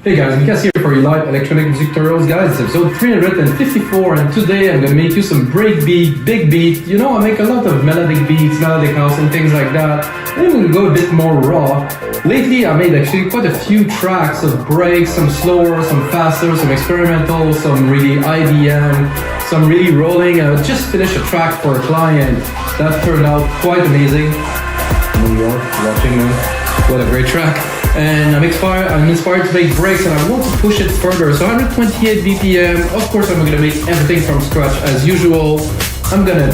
Hey guys, Mika here for your live electronic music tutorials, guys. It's episode 354, and today I'm gonna make you some breakbeat, big beat. You know, I make a lot of melodic beats, melodic house and things like that. And I'm gonna go a bit more raw. Lately, I made actually quite a few tracks of breaks, some slower, some faster, some experimental, some really IDM, some really rolling. I just finished a track for a client that turned out quite amazing. New York, watching them. What a great track. And I'm inspired to make breaks, and I want to push it further. So 128 BPM. Of course, I'm gonna make everything from scratch as usual. I'm gonna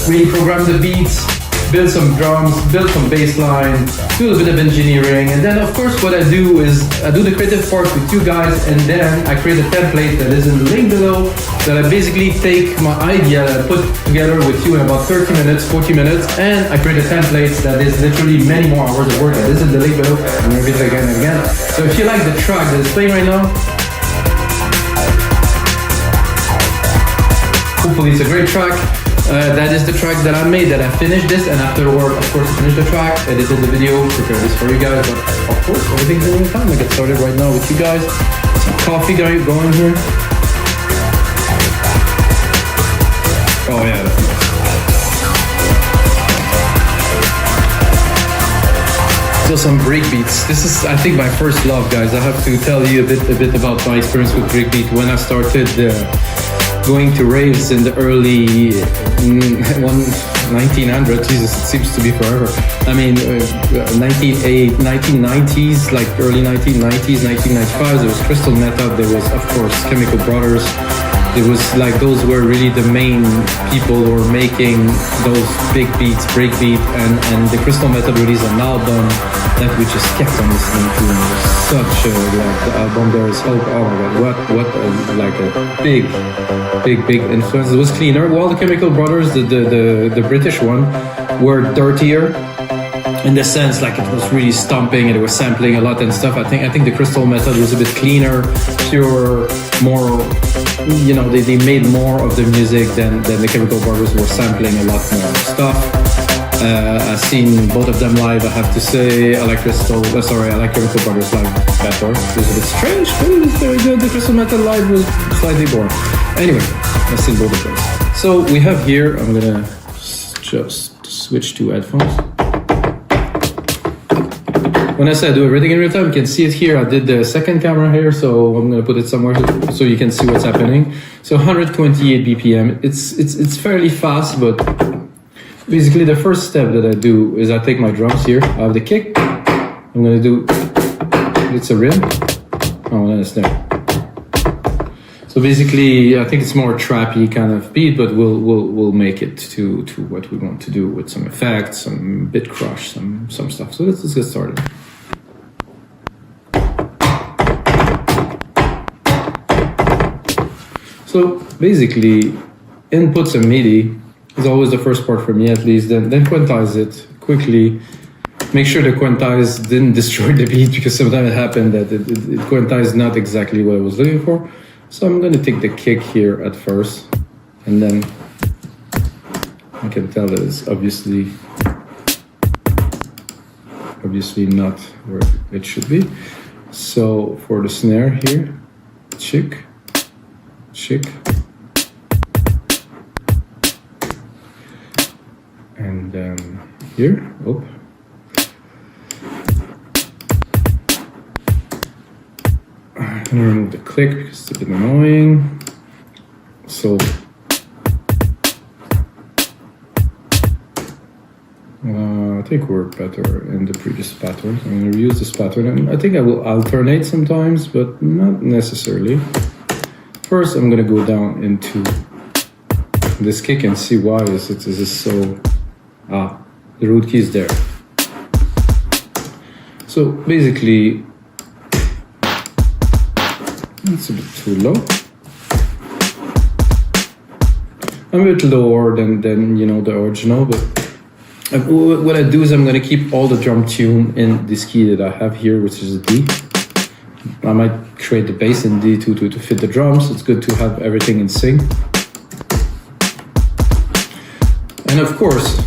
really program the beats, build some drums, build some bass line, do a bit of engineering, and then of course what I do is I do the creative part with you guys, and then I create a template that is in the link below that I basically take my idea that I put together with you in about 30 minutes, 40 minutes, and I create a template that is literally many more hours of work. That is in the link below. I'm gonna repeat it again and again. So if you like the track that is playing right now, hopefully it's a great track. That is the track that I made, that I finished this, and afterward, of course, I finished the track, edited the video, prepared this for you guys, but of course, everything's in time. I get started right now with you guys. Some coffee going here. Oh yeah, that's nice. So some breakbeats. This is, I think, my first love, guys. I have to tell you a bit about my experience with breakbeat. When I started going to raves in the early 1900s, Jesus, it seems to be forever. I mean, 1990s, like early 1990s, 1995, there was ChemicalBrothers, there was, of course, ChemicalBrothers. It was like, those were really the main people who were making those big beats, breakbeat, and TheCrystalMethod released an album that we just kept on listening to. And it was such a, like, the album there is, oh my god, what like a big influence. It was cleaner. While the ChemicalBrothers, the British one, were dirtier in the sense, like, it was really stomping and it was sampling a lot and stuff. I think TheCrystalMethod was a bit cleaner, purer, more, you know, they made more of the music than the ChemicalBrothers were sampling a lot more stuff. I've seen both of them live, I have to say. I like ChemicalBrothers live better. It was a bit strange, but it was very good. The ChemicalMethod live was slightly boring. Anyway, I've seen both of them. So we have here, I'm gonna just switch to headphones. When I say I do everything in real time, you can see it here. I did the second camera here, so I'm gonna put it somewhere so you can see what's happening. So 128 BPM. It's fairly fast, but basically the first step that I do is I take my drums here. I have the kick. I'm gonna do, it's a rim. Oh, and a snare. So basically, I think it's more trappy kind of beat, but we'll make it to what we want to do with some effects, some bit crush, some stuff. So let's get started. So basically, input some MIDI is always the first part for me, at least. Then quantize it quickly. Make sure the quantize didn't destroy the beat, because sometimes it happened that it quantized not exactly what I was looking for. So I'm going to take the kick here at first, and then I can tell that it's obviously not where it should be. So for the snare here, chick, and then here, oh. I'm gonna remove the click because it's a bit annoying. So I think we're better in the previous pattern. I'm gonna reuse this pattern, and I think I will alternate sometimes, but not necessarily. First, I'm gonna go down into this kick and see why is this so. The root key is there. So basically, it's a bit too low. I'm a bit lower than you know, the original, but what I do is I'm gonna keep all the drum tune in this key that I have here, which is a D. I might create the bass in D to fit the drums. It's good to have everything in sync. And of course,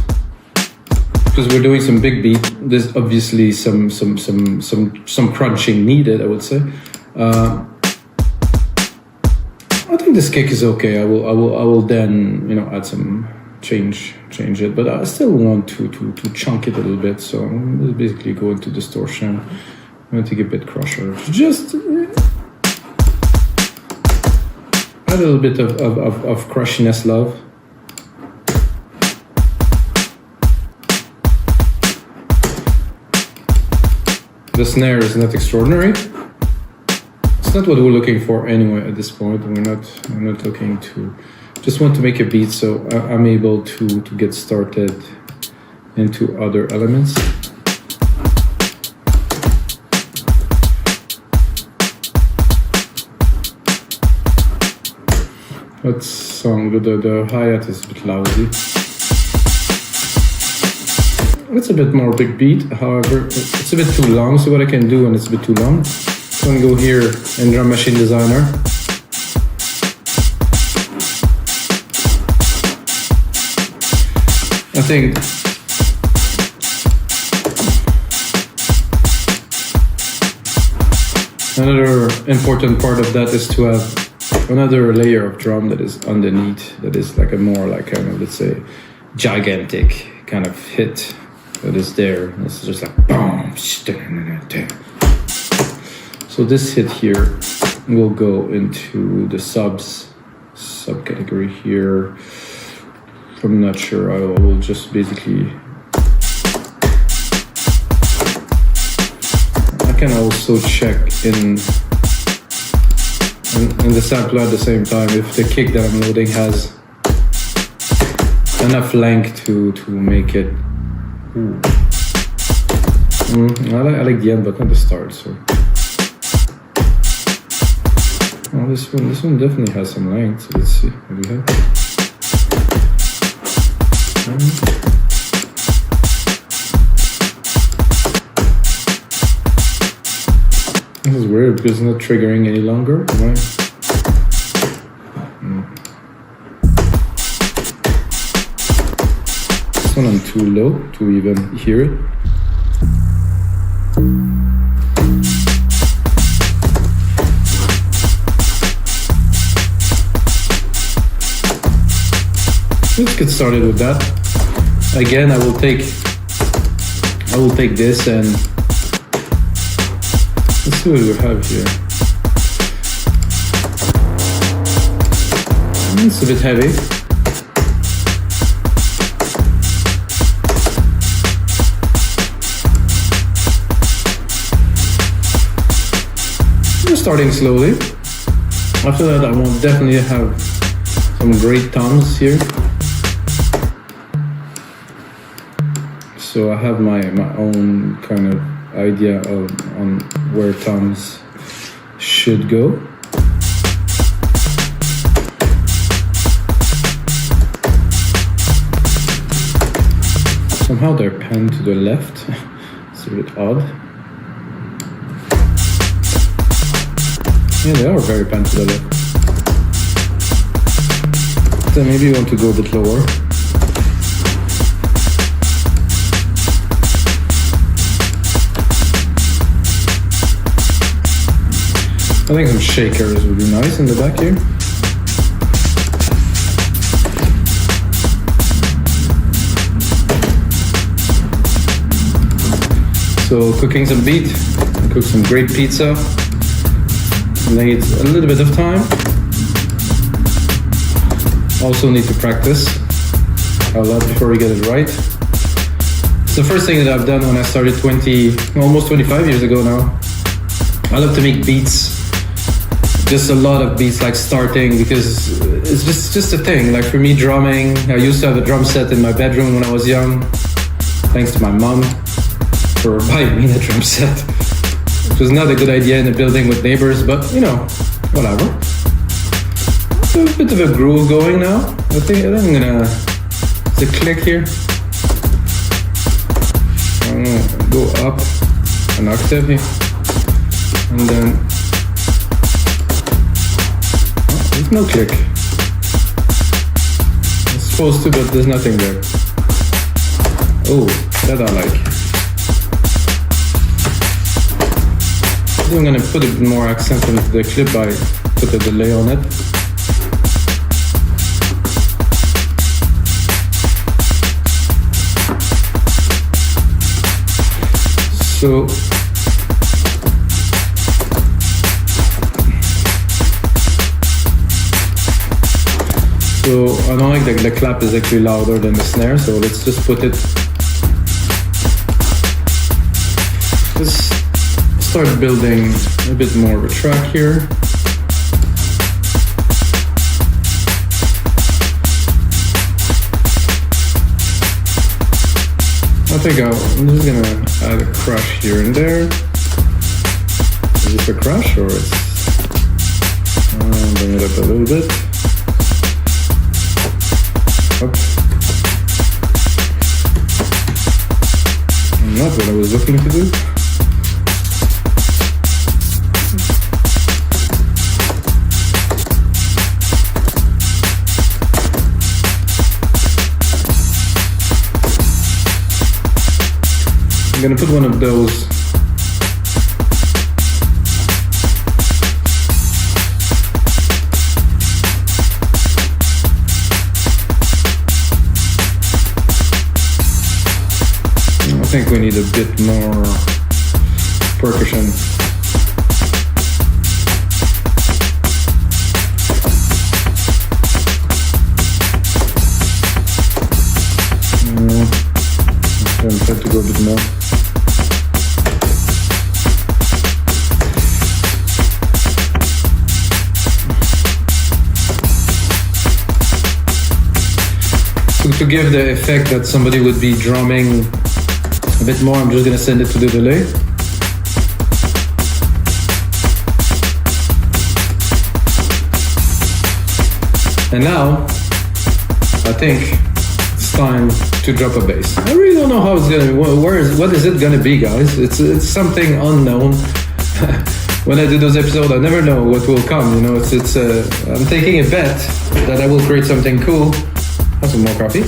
because we're doing some big beat, there's obviously some crunching needed, I would say. I think this kick is okay. I will then, you know, add some change it, but I still want to chunk it a little bit. So I'm basically go into distortion. I'm going to take a bit crusher. Just add a little bit of crushiness love. The snare is not extraordinary. It's not what we're looking for anyway at this point. We're not looking to. Just want to make a beat so I'm able to get started into other elements. That sound good. The hi-hat is a bit lousy. It's a bit more big beat, however, it's a bit too long, so what I can do when it's a bit too long, I'm gonna go here in Drum Machine Designer. I think another important part of that is to have another layer of drum that is underneath, that is like a more like kind of, let's say, gigantic kind of hit. That is there. It's just like boom. So this hit here will go into the subcategory here. I'm not sure. I will just basically. I can also check in the sampler at the same time if the kick that I'm loading has enough length to make it. I like the end, but not the start. So, oh, this one definitely has some length. So let's see what we have. This is weird because it's not triggering any longer. Right? I'm too low to even hear it. Let's get started with that. Again, I will take this and let's see what we have here. It's a bit heavy. Starting slowly. After that, I will definitely have some great toms here. So I have my own kind of idea on where toms should go. Somehow they're panned to the left. It's a bit odd. Yeah, they are very panned to the left. So maybe you want to go a bit lower. I think some shakers would be nice in the back here. So cooking some beat, cook some great pizza. Needs a little bit of time. Also need to practice a lot before we get it right. It's the first thing that I've done when I started almost 25 years ago now. I love to make beats. Just a lot of beats, like starting, because it's just a thing. Like for me, drumming, I used to have a drum set in my bedroom when I was young. Thanks to my mom for buying me a drum set. It was not a good idea in a building with neighbors, but you know, whatever. So a bit of a groove going now. I think I'm gonna, it's a click here. I'm gonna go up an octave here. And then, oh, there's no click. It's supposed to, but there's nothing there. Oh, that I like. I'm gonna put a bit more accent into the clip by put a delay on it. So I don't like that the clap is actually louder than the snare, so let's just put it. Let's start building a bit more of a track here. I think I'm just gonna add a crash here and there. Is this a crash or it's... bring it up a little bit. Oops. Not what I was looking to do. I'm gonna put one of those. I think we need a bit more percussion. I'm trying to go a bit more. To give the effect that somebody would be drumming a bit more, I'm just going to send it to the delay. And now, I think it's time to drop a bass. I really don't know how it's going to be. What is it going to be, guys? It's something unknown. When I do those episodes, I never know what will come. You know, I'm taking a bet that I will create something cool. Have some more coffee.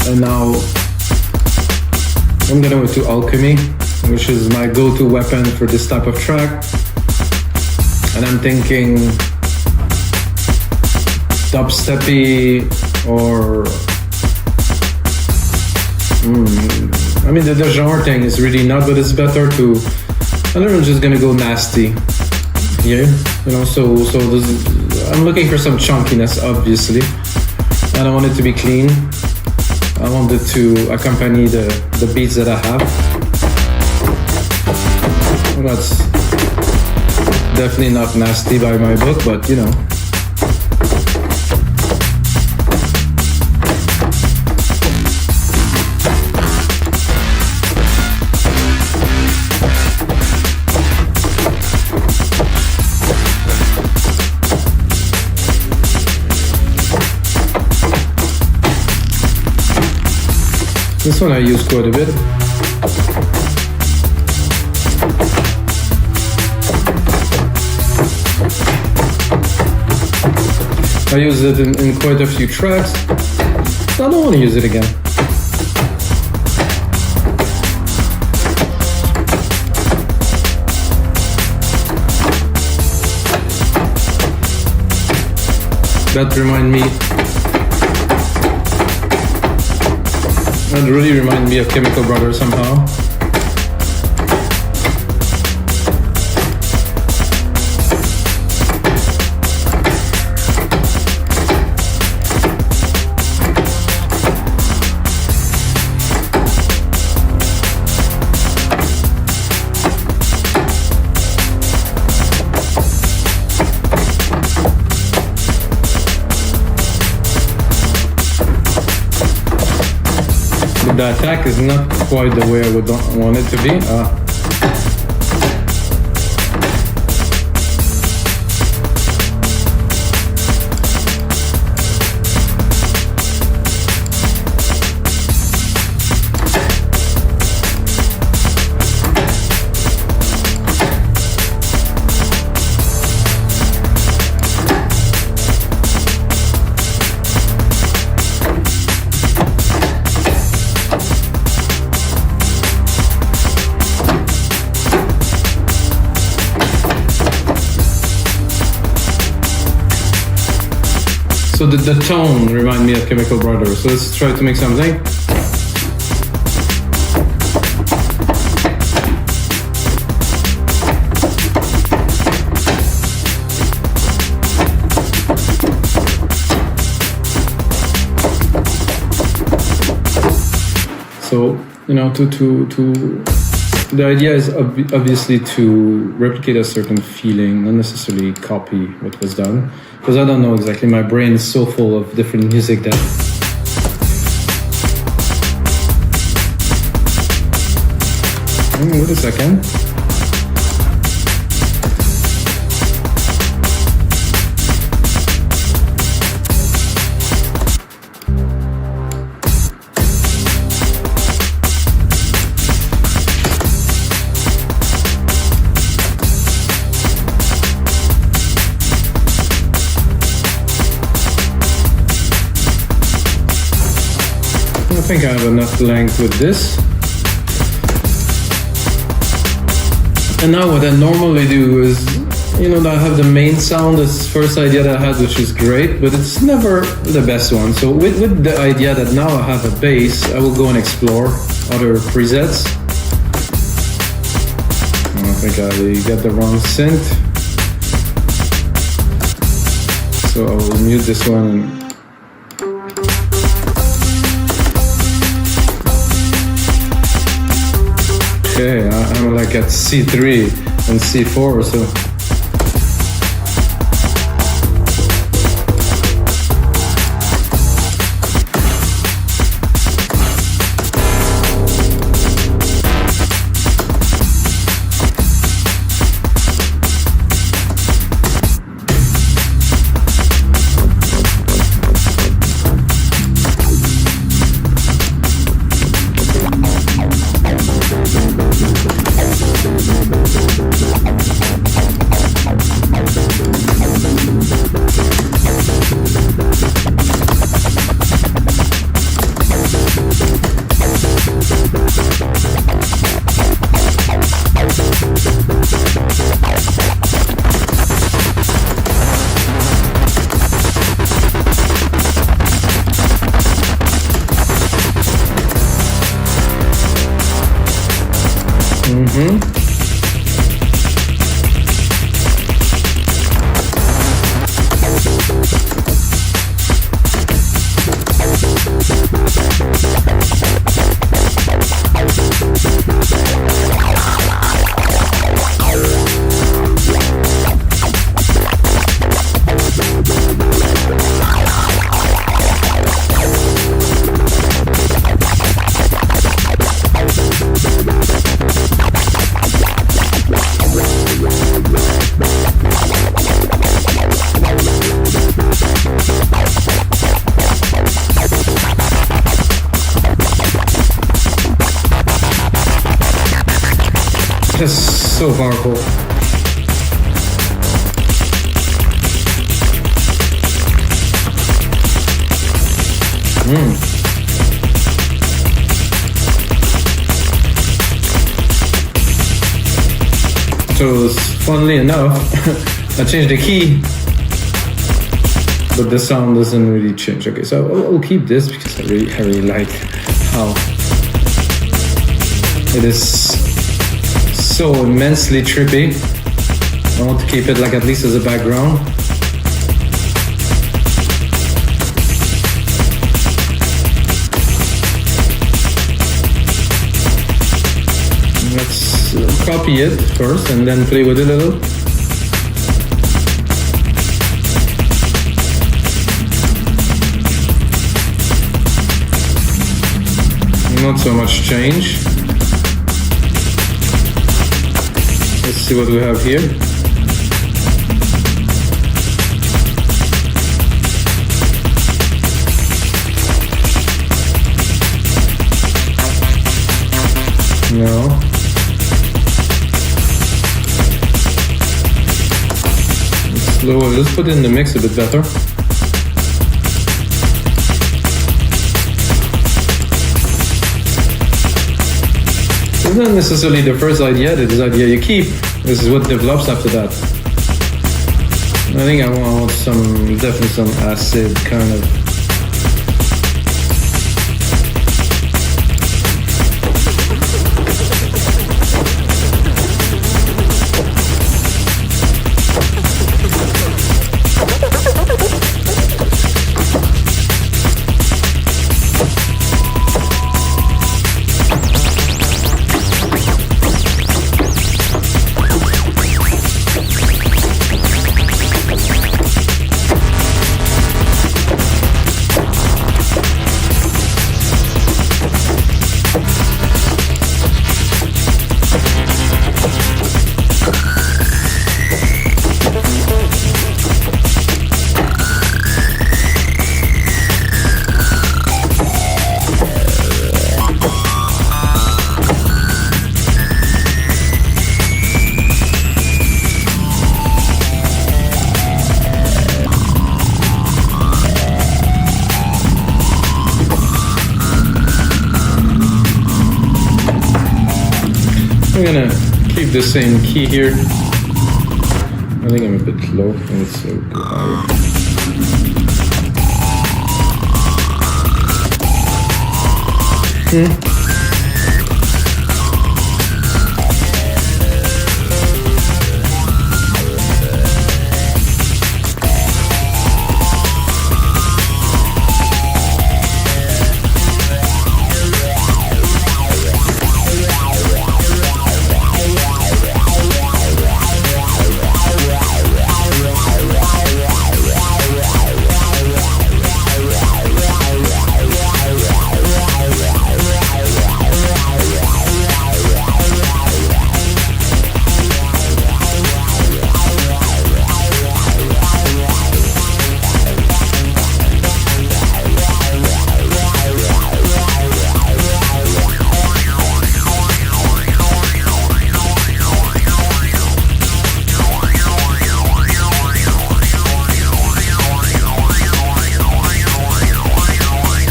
And now I'm gonna go to Alchemy, which is my go-to weapon for this type of track. And I'm thinking dubsteppy or I mean the genre thing is really not, but it's better to. I think I'm just gonna go nasty here, you know. So I'm looking for some chunkiness, obviously. I don't want it to be clean. I want it to accompany the beats that I have. That's definitely not nasty by my book, but you know. This one I use quite a bit. I use it in quite a few tracks. I don't want to use it again. That really reminds me of ChemicalBrothers somehow. The attack is not quite the way I would want it to be. So the tone reminds me of Chemical Brothers. So let's try to make something. So, you know, the idea is obviously to replicate a certain feeling, not necessarily copy what was done. Because I don't know exactly, my brain is so full of different music that... Wait a second. I think I have enough length with this. And now what I normally do is, you know, I have the main sound, this first idea that I had, which is great, but it's never the best one. So with the idea that now I have a bass, I will go and explore other presets. I think I got the wrong synth. So I will mute this one and okay, I'm like at C3 and C4, so... That's so powerful. So funnily enough, I changed the key, but the sound doesn't really change. Okay, so I'll keep this because I really like how it is so immensely trippy. I want to keep it like at least as a background. Let's copy it first and then play with it a little. Not so much change. Let's see what we have here. No. Let's lower. Let's put it in the mix a bit better. It's not necessarily the first idea, this idea you keep. This is what develops after that. I think I want some, definitely some acid kind of. I'm gonna keep the same key here. I think I'm a bit low. Let's go higher.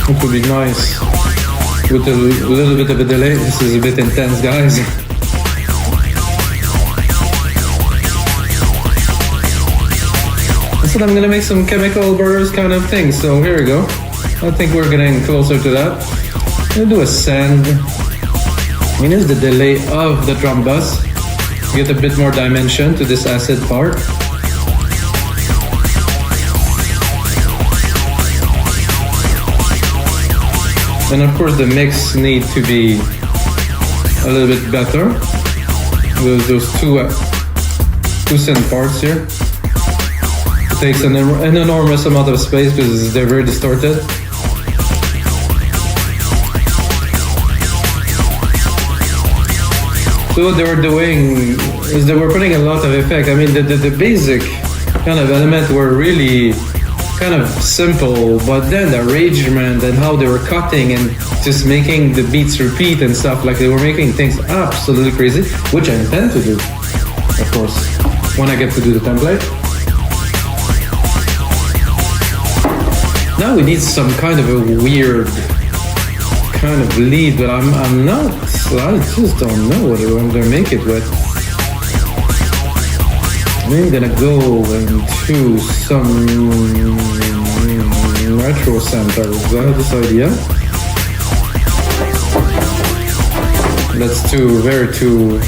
It would be nice with a little bit of a delay. This is a bit intense, guys. I said I'm gonna make some ChemicalBrothers kind of thing, so here we go. I think we're getting closer to that. I'm gonna do a send. I mean, here's the delay of the drum bus. Get a bit more dimension to this acid part. And of course the mix need to be a little bit better. Those two synth parts here. It takes an enormous amount of space because they're very distorted. So what they were doing is they were putting a lot of effect. I mean, the basic kind of element were really kind of simple, but then the arrangement and how they were cutting and just making the beats repeat and stuff, like they were making things absolutely crazy, which I intend to do, of course, when I get to do the template. Now we need some kind of a weird kind of lead, but I'm not, I just don't know what I'm gonna make it with. I'm gonna go into some retro samples. I have this idea. That's too.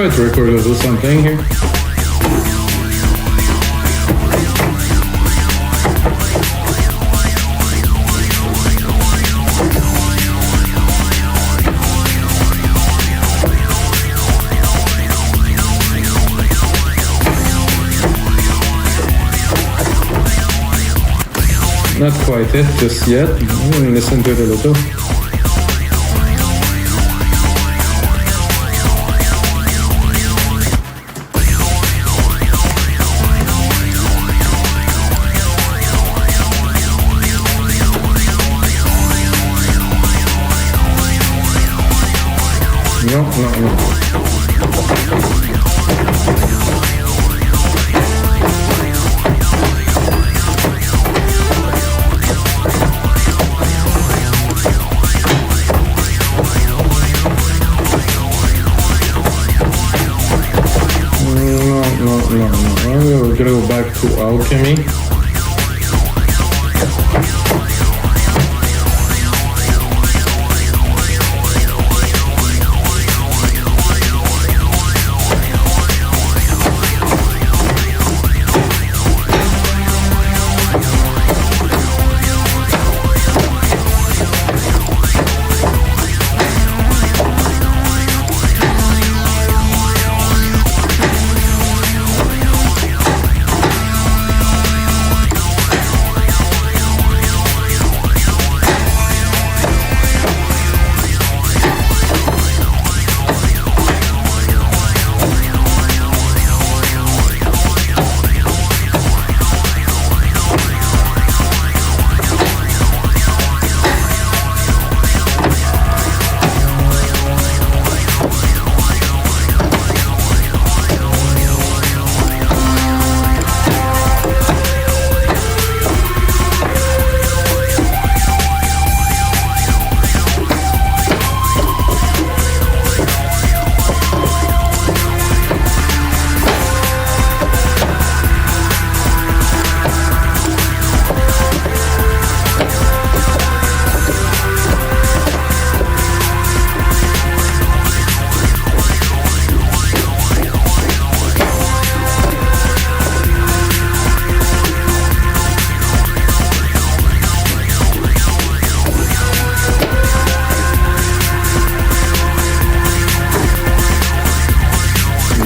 try to record a little something here. Not quite it just yet. I'm gonna listen to it a little. No. We're gonna go back to Alchemy.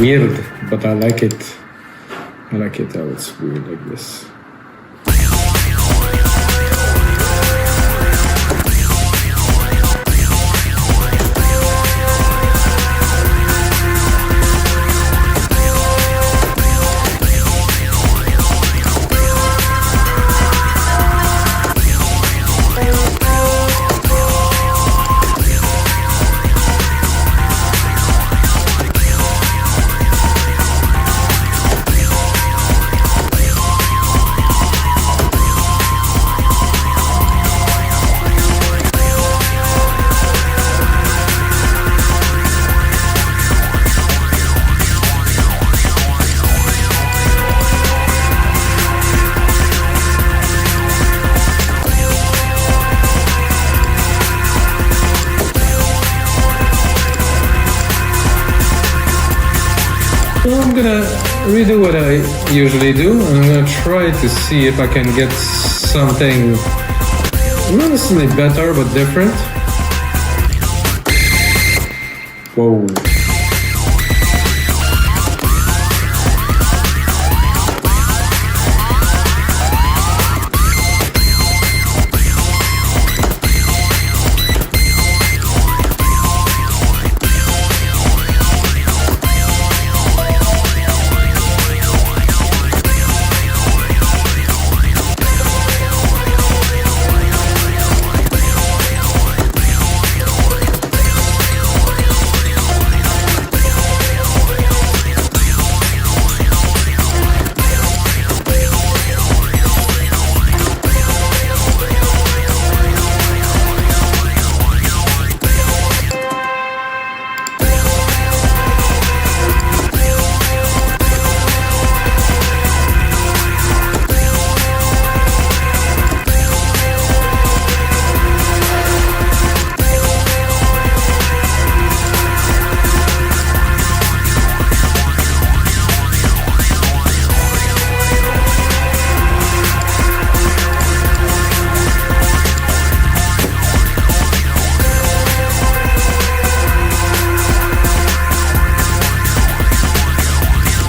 Weird, but I like it. I like it how it's weird like this. I'm gonna redo what I usually do, and I'm gonna try to see if I can get something not necessarily better but different. Whoa.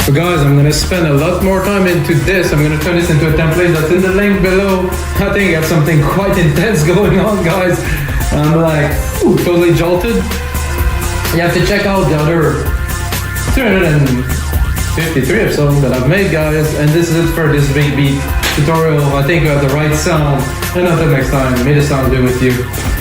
So guys, I'm gonna spend a lot more time into this. I'm gonna turn this into a template that's in the link below. I think I have something quite intense going on, guys. I'm like, ooh, totally jolted. You have to check out the other 353 episodes that I've made, guys. And this is it for this BigBeat tutorial. I think you have the right sound. And until next time, may the sound be with you.